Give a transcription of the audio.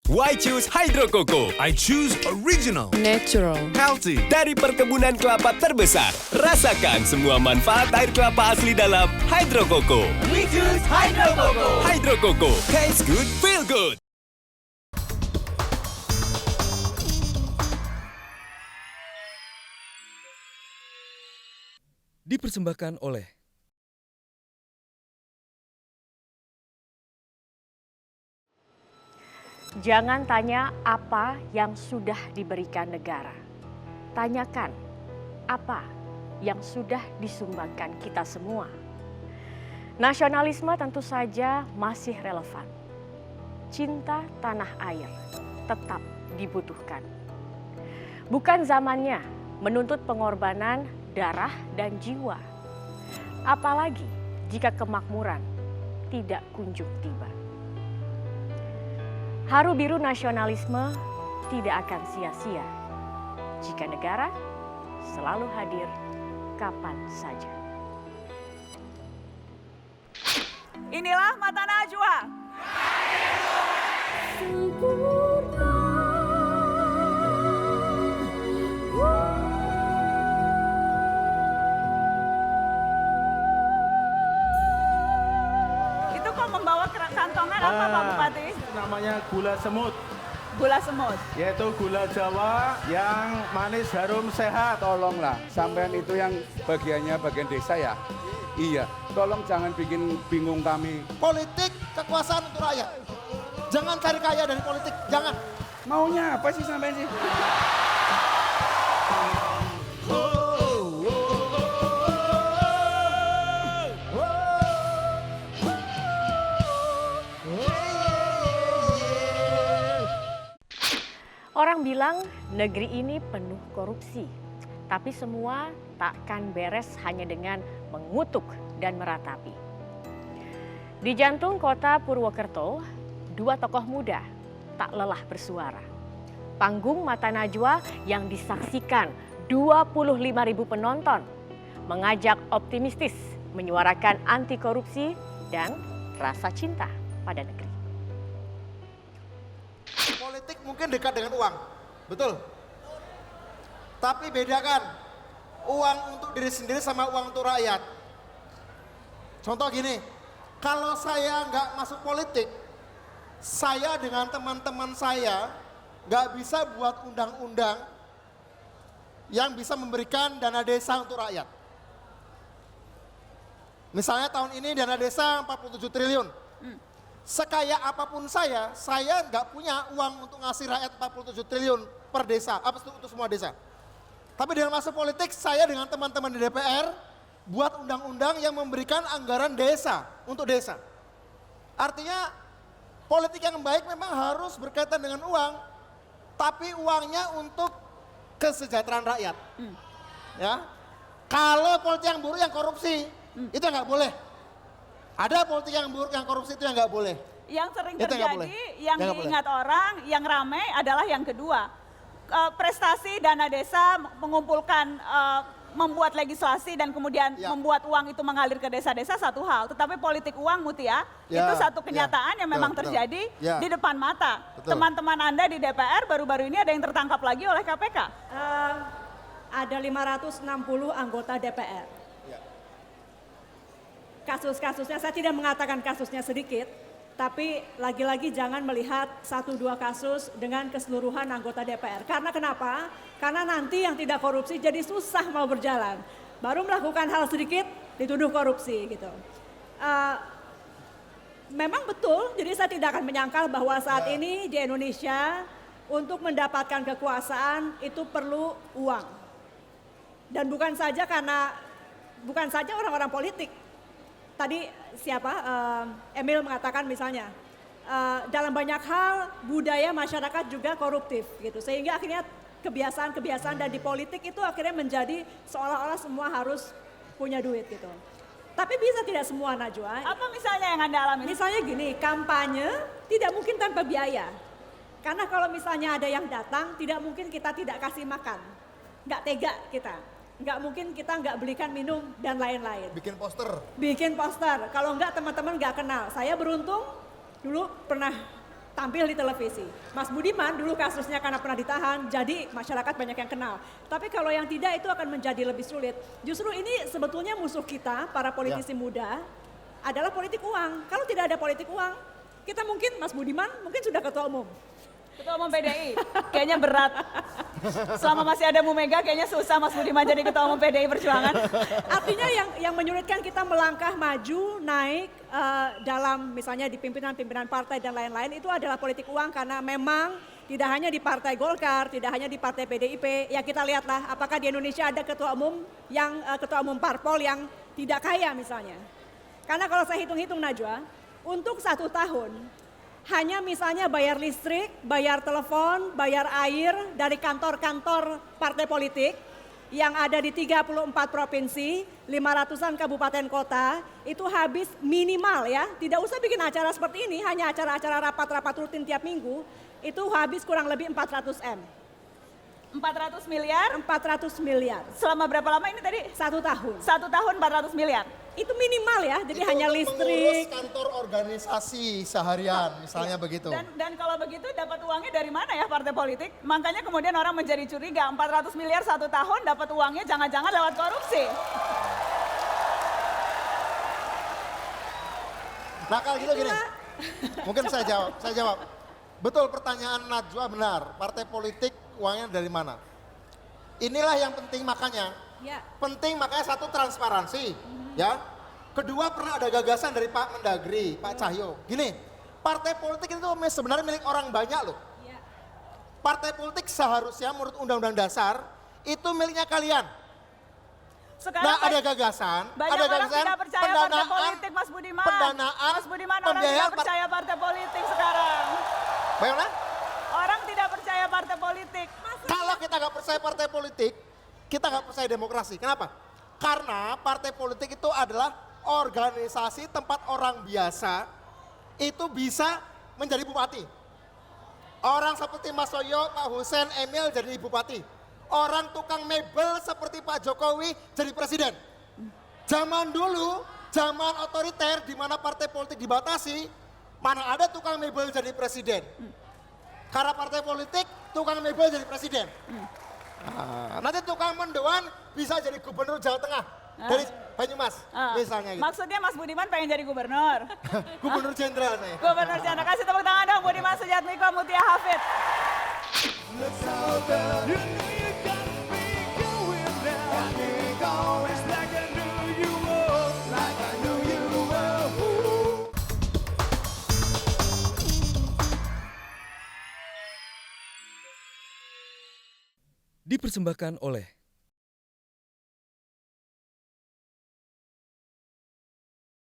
Why choose Hydro Coco? I choose original. Natural. Healthy. Dari perkebunan kelapa terbesar. Rasakan semua manfaat air kelapa asli dalam Hydro Coco. We choose Hydro Coco. Hydro Coco. Taste good, feel good. Dipersembahkan oleh Jangan tanya apa yang sudah diberikan negara. Tanyakan apa yang sudah disumbangkan kita semua. Nasionalisme tentu saja masih relevan. Cinta tanah air tetap dibutuhkan. Bukan zamannya menuntut pengorbanan darah dan jiwa. Apalagi jika kemakmuran tidak kunjung tiba. Haru biru nasionalisme tidak akan sia-sia jika negara selalu hadir kapan saja. Inilah Mata Najwa. Itu kok membawa kantongan apa Pak Bupati? Namanya gula semut, Gula semut. yaitu gula Jawa yang manis, harum, sehat. Tolonglah, sampean itu yang bagiannya bagian desa ya. Iya, tolong jangan bikin bingung kami. Politik kekuasaan untuk rakyat. Jangan cari kaya dari politik, jangan. Maunya apa sih sampean sih? Orang bilang negeri ini penuh korupsi, tapi semua takkan beres hanya dengan mengutuk dan meratapi. Di jantung kota Purwokerto, dua tokoh muda tak lelah bersuara. Panggung Mata Najwa yang disaksikan 25.000 penonton mengajak optimistis menyuarakan anti korupsi dan rasa cinta pada negeri. Politik mungkin dekat dengan uang, betul. Tapi bedakan uang untuk diri sendiri sama uang untuk rakyat. Contoh gini, kalau saya nggak masuk politik, saya dengan teman-teman saya nggak bisa buat undang-undang yang bisa memberikan dana desa untuk rakyat. Misalnya tahun ini dana desa 47 triliun. Sekaya apapun saya nggak punya uang untuk ngasih rakyat 47 triliun per desa, apa untuk semua desa. Tapi dengan masuk politik, saya dengan teman-teman di DPR buat undang-undang yang memberikan anggaran desa untuk desa. Artinya politik yang baik memang harus berkaitan dengan uang, tapi uangnya untuk kesejahteraan rakyat. Ya, kalau politik yang buruk yang korupsi itu nggak boleh. Ada politik yang buruk, yang korupsi itu yang nggak boleh. Yang sering Itu nggak terjadi, boleh. yang Nggak diingat orang, yang ramai adalah yang kedua. Prestasi dana desa mengumpulkan, membuat legislasi dan kemudian Ya. membuat uang itu mengalir ke desa-desa satu hal. Tetapi politik uang Mutia, Ya, itu satu ya. kenyataan yang memang Betul, terjadi ya. di depan mata. Betul. Teman-teman Anda di DPR baru-baru ini ada yang tertangkap lagi oleh KPK. Ada 560 anggota DPR. Kasus-kasusnya, saya tidak mengatakan kasusnya sedikit, tapi lagi-lagi jangan melihat 1-2 kasus dengan keseluruhan anggota DPR. Karena kenapa? Karena nanti yang tidak korupsi jadi susah mau berjalan. Baru melakukan hal sedikit dituduh korupsi gitu. Memang betul, jadi saya tidak akan menyangkal bahwa saat ini di Indonesia untuk mendapatkan kekuasaan itu perlu uang. Dan bukan saja orang-orang politik. Tadi Emil mengatakan misalnya, dalam banyak hal budaya masyarakat juga koruptif gitu. Sehingga akhirnya kebiasaan-kebiasaan dan di politik itu akhirnya menjadi seolah-olah semua harus punya duit gitu. Tapi bisa tidak semua Najwa. Apa misalnya yang Anda alami? Misalnya gini, kampanye tidak mungkin tanpa biaya. Karena kalau misalnya ada yang datang, tidak mungkin kita tidak kasih makan. Nggak tega kita. Nggak mungkin kita nggak belikan minum dan lain-lain. Bikin poster. Bikin poster. Kalau nggak teman-teman nggak kenal. Saya beruntung dulu pernah tampil di televisi. Mas Budiman dulu kasusnya karena pernah ditahan, jadi masyarakat banyak yang kenal. Tapi kalau yang tidak itu akan menjadi lebih sulit. Justru ini sebetulnya musuh kita, para politisi muda, adalah politik uang. Kalau tidak ada politik uang, kita mungkin, Mas Budiman mungkin sudah ketua umum. Ketua umum PDI, kayaknya berat. Selama masih ada Bu Mega, kayaknya susah Mas Budiman jadi ketua umum PDI Perjuangan. Artinya yang menyulitkan kita melangkah maju, naik dalam misalnya di pimpinan-pimpinan partai dan lain-lain itu adalah politik uang karena memang tidak hanya di Partai Golkar, tidak hanya di Partai PDIP, ya kita lihatlah apakah di Indonesia ada ketua umum yang ketua umum parpol yang tidak kaya misalnya. Karena kalau saya hitung-hitung Najwa, untuk 1 tahun hanya misalnya bayar listrik, bayar telepon, bayar air dari kantor-kantor partai politik yang ada di 34 provinsi, 500-an kabupaten kota, itu habis minimal ya, tidak usah bikin acara seperti ini, hanya acara-acara rapat-rapat rutin tiap minggu, itu habis kurang lebih 400 M. 400 miliar? 400 miliar. Selama berapa lama ini tadi? 1 tahun. 1 tahun 400 miliar? Itu minimal ya, jadi Itu hanya untuk mengurus listrik. kantor organisasi seharian, misalnya begitu. Dan kalau begitu dapat uangnya dari mana ya partai politik? Makanya kemudian orang menjadi curiga, 400 miliar 1 tahun dapat uangnya jangan-jangan lewat korupsi. Nah kalau gitu gini, mungkin saya jawab. Betul pertanyaan Najwa benar, partai politik uangnya dari mana? Inilah yang penting makanya. Ya. Penting makanya satu transparansi, ya. Kedua pernah ada gagasan dari Pak Mendagri, Pak Cahyo. Gini, partai politik itu sebenarnya milik orang banyak loh. Ya. Partai politik seharusnya menurut Undang-Undang Dasar itu miliknya kalian. Sekarang ada gagasan, banyak orang tidak percaya partai politik, Mas Budiman. pendanaan, Mas Budiman, orang pembiayaan tidak percaya partai politik sekarang. Bagaimana? Orang tidak percaya partai politik. Kalau kita nggak percaya partai politik, kita nggak percaya demokrasi. Kenapa? Karena partai politik itu adalah organisasi tempat orang biasa itu bisa menjadi bupati. Orang seperti Mas Soyo, Pak Hussein, Emil jadi bupati. Orang tukang mebel seperti Pak Jokowi jadi presiden. Zaman dulu, zaman otoriter di mana partai politik dibatasi, mana ada tukang mebel jadi presiden. Karena partai politik, tukang mebel jadi presiden. Nah, nanti tukang mendoan bisa jadi gubernur Jawa Tengah dari Banyumas, misalnya gitu. Maksudnya Mas Budiman pengen jadi gubernur. Gubernur jenderal nih. Gubernur jenderal. Kasih tepuk tangan dong Budiman Sujatmiko Mutia Hafid. Dipersembahkan oleh